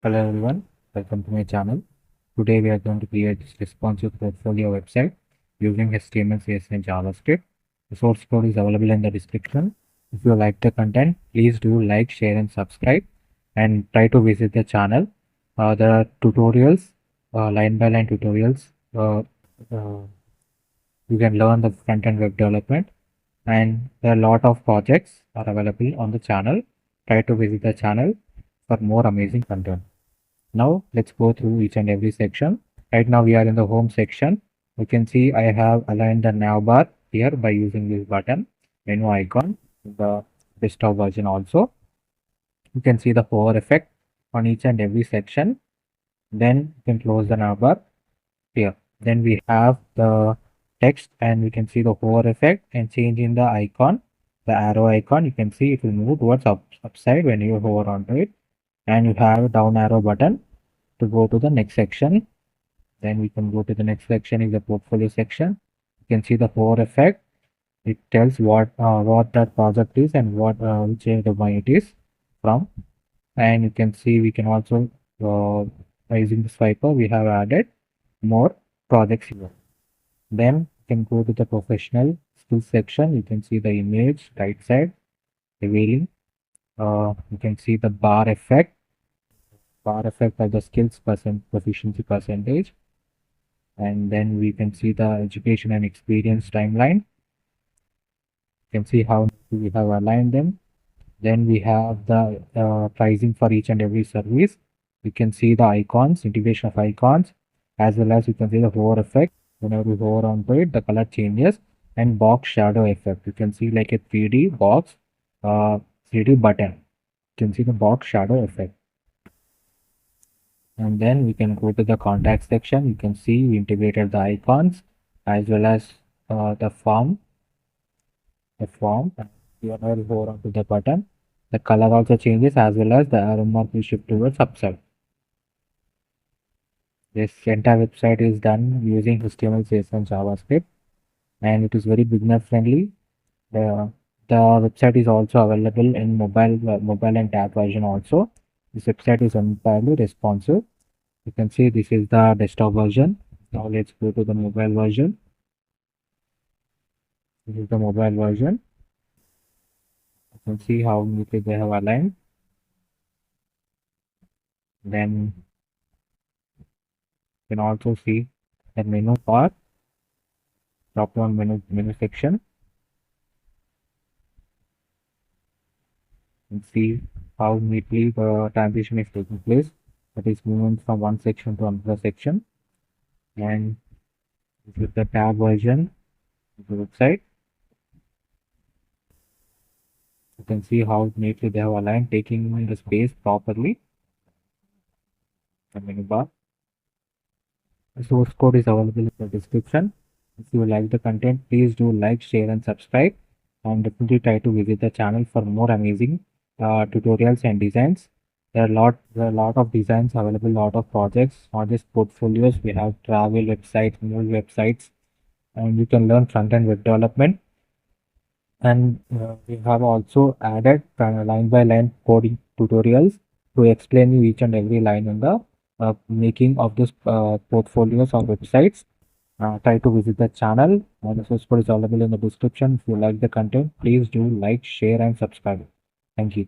Hello everyone, welcome to my channel. Today we are going to create this responsive portfolio website using HTML, CSS and JavaScript. The source code is available in the description. If you like the content, please do like, share and subscribe and try to visit the channel. There are tutorials, line by line tutorials. Uh, you can learn the front-end web development, and there are a lot of projects are available on the channel. Try to visit the channel for more amazing content. Now let's go through each and every section. Right now we are in the home section. You can see I have aligned the nav bar here by using this button, menu icon, the desktop version also. You can see the hover effect on each and every section. Then you can close the nav bar here. Then we have the text and we can see the hover effect and change in the icon, the arrow icon. You can see it will move towards upside when you hover onto it. And you have a down arrow button to go to the next section. Then we can go to the next section is the portfolio section. You can see the hover effect. It tells what that project is and what which domain it is from. And you can see we can also by using the swiper we have added more projects here. Then you can go to the professional skills section. You can see the image right side revealing. You can see the bar effect of the skills proficiency percentage. And then we can see the education and experience timeline. You can see how we have aligned them. Then we have the pricing for each and every service. You can see the icons, integration of icons, as well as you can see the hover effect. Whenever we hover onto it, the color changes, and box shadow effect. You can see like a 3D box, 3D button. You can see the box shadow effect. And then we can go to the contact section. You can see we integrated the icons as well as the form. Whenever we hover onto the button, the color also changes as well as the arrow mark will shift towards upside. This entire website is done using HTML, CSS and JavaScript, and it is very beginner friendly. The website is also available in mobile and tab version also. This website is entirely responsive. You can see this is the desktop version. Now let's go to the mobile version. This is the mobile version. You can see how neatly they have aligned. Then you can also see the menu bar, drop down menu section, and see how neatly the transition is taking place. That is movement from one section to another section. And this is the tab version of the website. You can see how neatly they have aligned, taking the space properly. The menu bar. The source code is available in the description. If you like the content, please do like, share and subscribe, and definitely try to visit the channel for more amazing tutorials and designs. There are a lot of designs available, lot of projects, not just portfolios. We have travel websites, movie websites, and you can learn front-end web development. And we have also added line by line coding tutorials to explain you each and every line in the making of this portfolios or websites. Try to visit the channel. The source code is available in the description. If you like the content, please do like, share and subscribe. Thank you.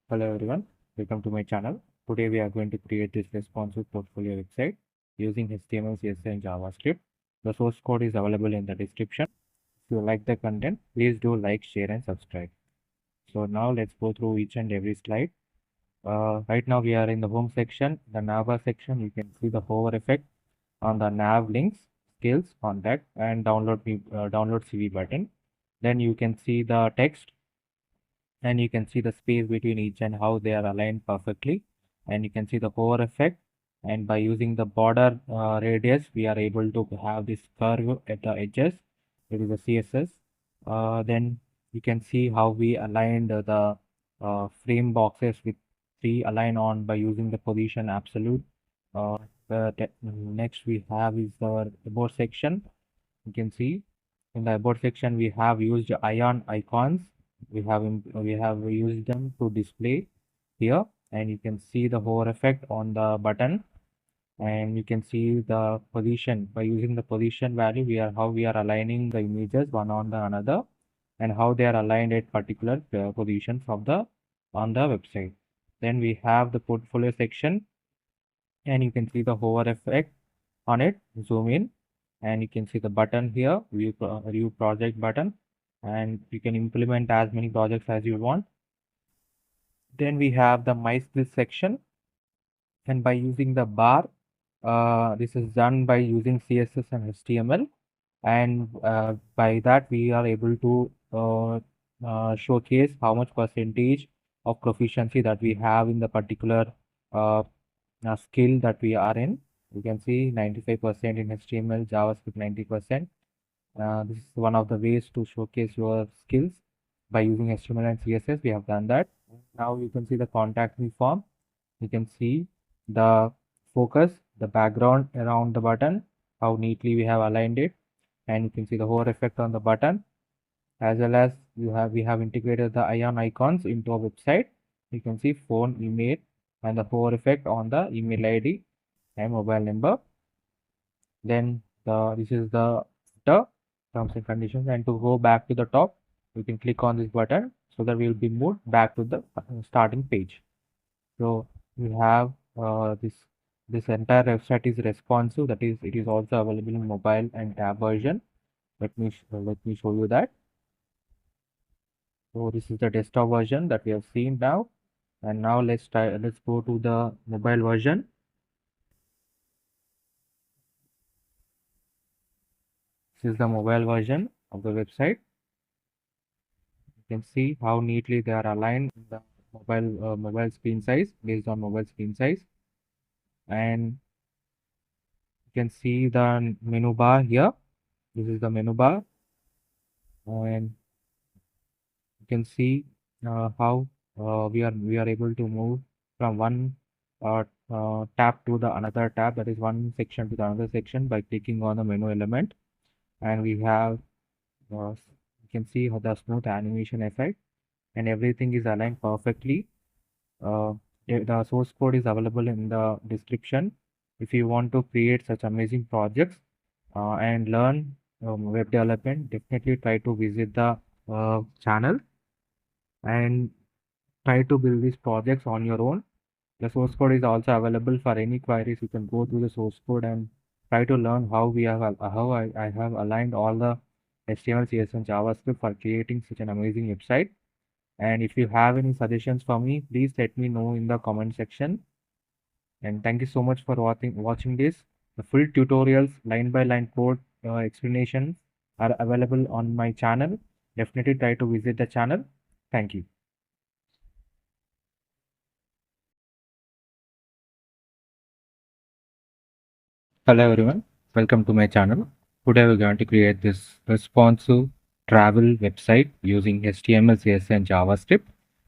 Hello everyone, welcome to my channel. Today we are going to create this responsive portfolio website using HTML, CSS and JavaScript. The source code is available in the description. If you like the content, please do like, share and subscribe. So now let's go through each and every slide. Right now we are in the home section, the nav bar section. You can see the hover effect on the nav links, skills, contact and download CV button. Then you can see the text and you can see the space between each and how they are aligned perfectly. And you can see the hover effect, and by using the border radius we are able to have this curve at the edges. It is a CSS. Then you can see how we aligned the frame boxes with 3 align on by using the position absolute. The next we have is our about section. You can see in the about section, we have used ion icons. We have used them to display here, and you can see the hover effect on the button, and you can see the position. By using the position value, how we are aligning the images one on the another, and how they are aligned at particular positions of the on the website. Then we have the portfolio section, and you can see the hover effect on it. Zoom in, and you can see the button here, view project button, and you can implement as many projects as you want. Then we have the my skills section, and by using the bar, this is done by using CSS and HTML, and by that we are able to showcase how much percentage of proficiency that we have in the particular uh, skill that we are in. You can see 95% in HTML, JavaScript 90%. This is one of the ways to showcase your skills by using HTML and CSS. We have done that. Now you can see the contact me form. You can see the focus, the background around the button, how neatly we have aligned it, and you can see the hover effect on the button, as well as we have integrated the ion icons into our website. You can see phone, email, and the hover effect on the email ID and mobile number. Then this is the terms and conditions, and to go back to the top, you can click on this button so that we will be moved back to the starting page. So we have this entire website is responsive, that is it is also available in mobile and tab version. Let me show you that. So this is the desktop version that we have seen now, and now let's go to the mobile version. This is the mobile version of the website. You can see how neatly they are aligned in the mobile screen size, based on mobile screen size, and you can see the menu bar here. This is the menu bar, and you can see how we are able to move from one tab to the another tab, that is one section to the another section, by clicking on the menu element. And we have you can see how the smooth animation effect, and everything is aligned perfectly. The source code is available in the description. If you want to create such amazing projects and learn web development, definitely try to visit the channel and try to build these projects on your own. The source code is also available for any queries. You can go through the source code and try to learn how I have aligned all the HTML, CSS, and JavaScript for creating such an amazing website. And if you have any suggestions for me, please let me know in the comment section. And thank you so much for watching this. The full tutorials, line by line code explanations are available on my channel. Definitely try to visit the channel. Thank you. Hello everyone, welcome to my channel. Today we're going to create this responsive travel website using HTML, CSS, and JavaScript.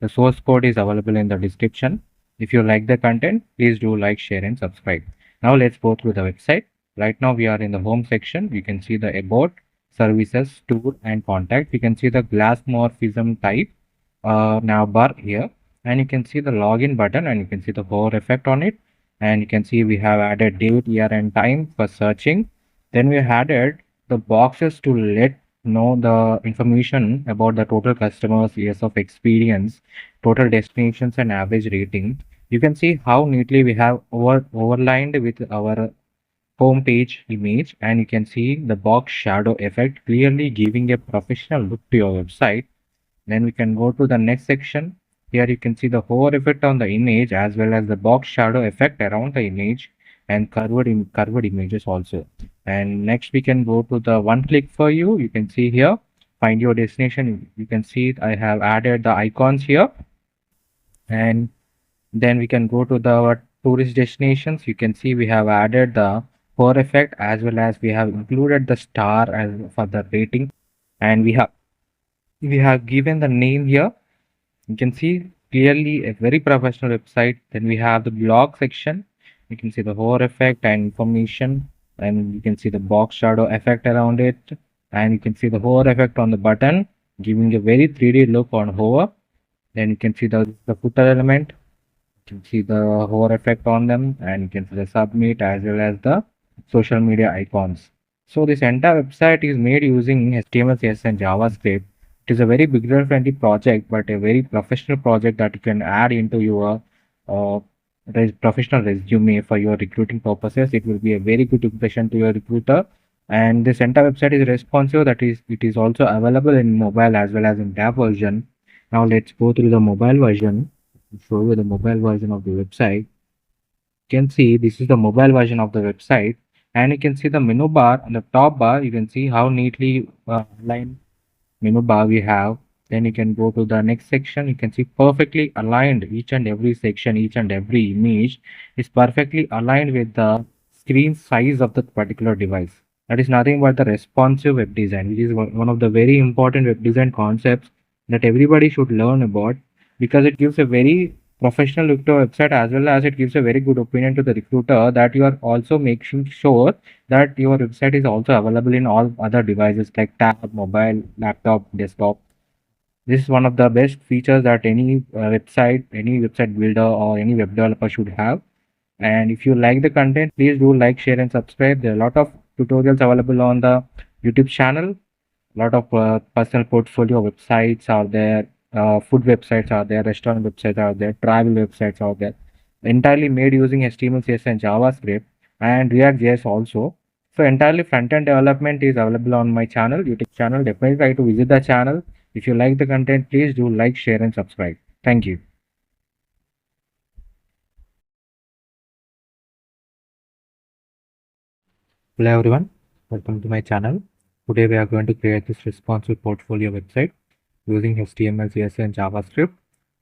The source code is available in the description. If you like the content, please do like, share, and subscribe. Now let's go through the website. Right now we are in the home section. You can see the about, services, tour, and contact. You can see the glass morphism type navbar here, and you can see the login button, and you can see the hover effect on it. And you can see we have added date, year, and time for searching. Then we added the boxes to let know the information about the total customers, years of experience, total destinations, and average rating. You can see how neatly we have overlined with our home page image, and you can see the box shadow effect clearly giving a professional look to your website. Then we can go to the next section. Here you can see the hover effect on the image, as well as the box shadow effect around the image, and curved images also. And next we can go to the one click for you. You can see here, find your destination. You can see I have added the icons here. And then we can go to the tourist destinations. You can see we have added the hover effect, as well as we have included the star as for the rating. And we have given the name here. You can see clearly a very professional website. Then we have the blog section. You can see the hover effect and information, and you can see the box shadow effect around it, and you can see the hover effect on the button, giving a very 3D look on hover. Then you can see the footer element. You can see the hover effect on them, and you can see the submit as well as the social media icons. So this entire website is made using HTML, CSS, and JavaScript. It is a very beginner-friendly project, but a very professional project that you can add into your uh, professional resume for your recruiting purposes. It will be a very good impression to your recruiter. And this entire website is responsive. That is, it is also available in mobile as well as in tab version. Now let's go through the mobile version. Show you the mobile version of the website. You can see this is the mobile version of the website, and you can see the menu bar on the top bar. You can see how neatly aligned menu bar we have. Then you can go to the next section. You can see perfectly aligned each and every section, each and every image is perfectly aligned with the screen size of the particular device. That is nothing but the responsive web design, which is one of the very important web design concepts that everybody should learn about, because it gives a very professional look to a website, as well as it gives a very good opinion to the recruiter that you are also making sure that your website is also available in all other devices like tab, mobile, laptop, desktop. This is one of the best features that any website builder or any web developer should have. And if you like the content, please do like, share, and subscribe. There are a lot of tutorials available on the YouTube channel. A lot of personal portfolio websites are there, food websites are there, restaurant websites are there, travel websites are there, entirely made using HTML, CSS, and JavaScript, and React JS also. So entirely front-end development is available on my channel, YouTube channel. Definitely try to visit the channel. If you like the content, please do like, share, and subscribe. Thank you. Hello everyone, welcome to my channel. Today we are going to create this responsive portfolio website using HTML, CSS, and JavaScript.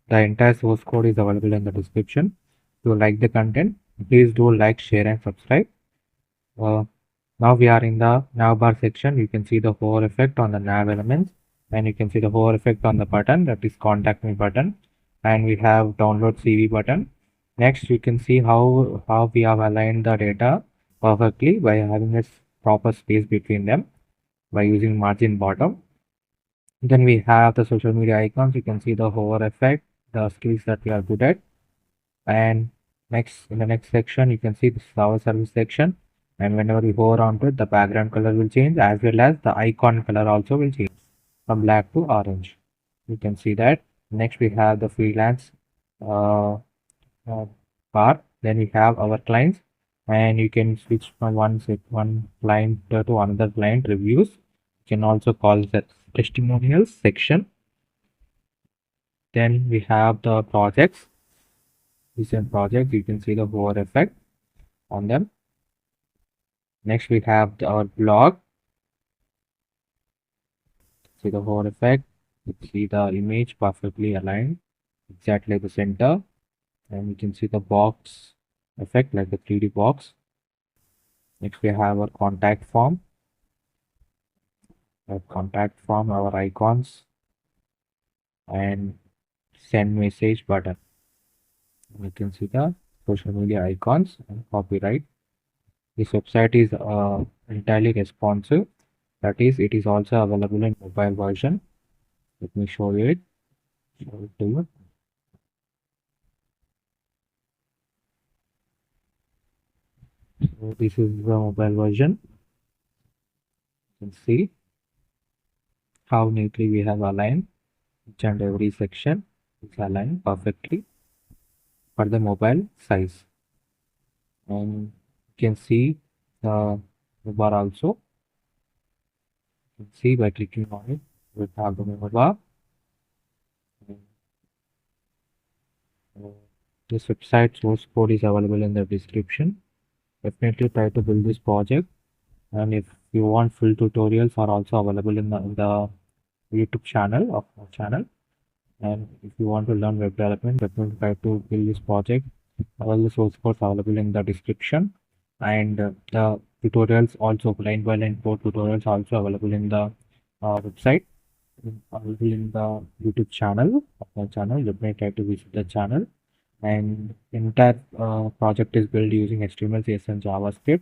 The entire source code is available in the description. If you like the content, please do like, share, and subscribe. Now we are in the nav bar section. You can see the hover effect on the nav elements, and you can see the hover effect on the button, that is contact me button, and we have download CV button. Next, you can see how we have aligned the data perfectly by having a proper space between them by using margin bottom. Then we have the social media icons. You can see the hover effect, the skills that we are good at. And next, in the next section, you can see this is our service section. And whenever we hover onto it, the background color will change, as well as the icon color also will change from black to orange. You can see that. Next, we have the freelance uh, bar. Then we have our clients, and you can switch from one client to another client reviews. You can also call that testimonials section. Then we have the projects, recent projects. You can see the hover effect on them. Next we have our blog. See the hover effect. You see the image perfectly aligned exactly at the center, and you can see the box effect like the 3D box. Next we have our contact form. Our icons, and send message button. You can see the social media icons and copyright. This website is entirely responsive. That is, it is also available in mobile version. Let me show you it. Show it to you. So this is the mobile version. You can see how neatly we have aligned each and every section. It's aligned perfectly for the mobile size. And you can see the bar also. You can see by clicking on it, we have the menu bar. This website source code is available in the description. Definitely try to build this project, and if you want full tutorials are also available in the YouTube channel of our channel. And if you want to learn web development, definitely try to build this project. All the source codes are available in the description, and the tutorials also line by line code tutorials are also available in the website, available in the YouTube channel of my channel. Definitely try to visit the channel. And entire project is built using HTML, CSS, and JavaScript.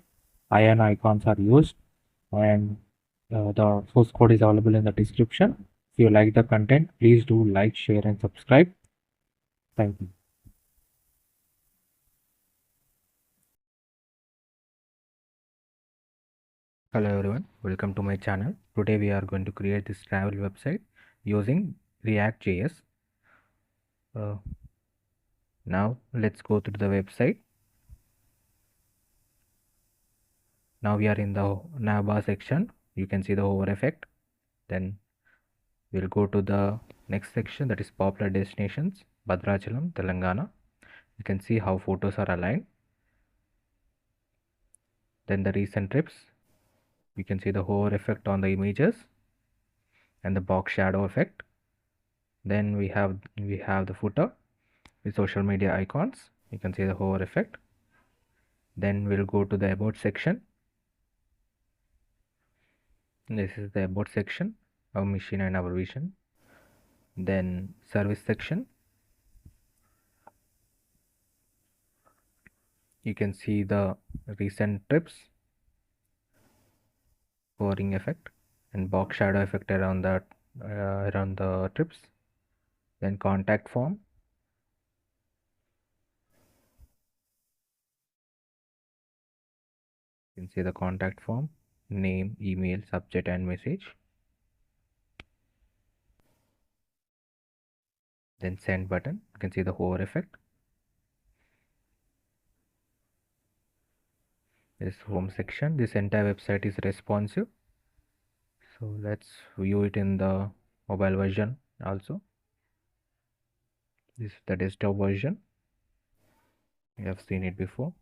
And icons are used, and The source code is available in the description. If you like the content, please do like, share, and subscribe. Thank you. Hello everyone, welcome to my channel. Today we are going to create this travel website using React.js. Now let's go to the website. Now we are in the navbar section. You can see the hover effect. Then we'll go to the next section, that is popular destinations, Bhadrachalam, Telangana. You can see how photos are aligned. Then the recent trips. You can see the hover effect on the images and the box shadow effect. Then we have the footer with social media icons. You can see the hover effect. Then we'll go to the about section. This is the about section, our machine and our vision. Then service section. You can see the recent trips, hovering effect, and box shadow effect around the trips. Then contact form. You can see the contact form, name, email, subject, and message. Then send button. You can see the hover effect. This home section. This entire website is responsive. So let's view it in the mobile version also. This is the desktop version. We have seen it before.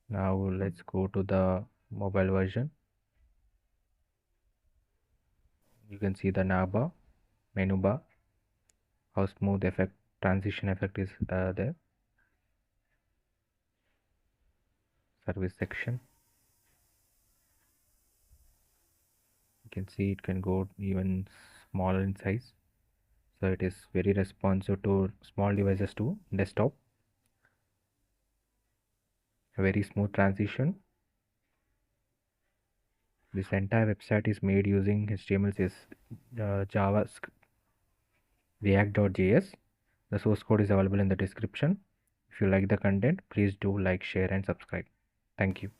Now let's go to the mobile version. You can see the navbar, menu bar, how smooth effect, transition effect is there. Service section. You can see it can go even smaller in size. So it is very responsive to small devices too. Desktop. A very smooth transition. This entire website is made using HTML, CSS, JavaScript, React.js. The source code is available in the description. If you like the content, please do like, share, and subscribe. Thank you.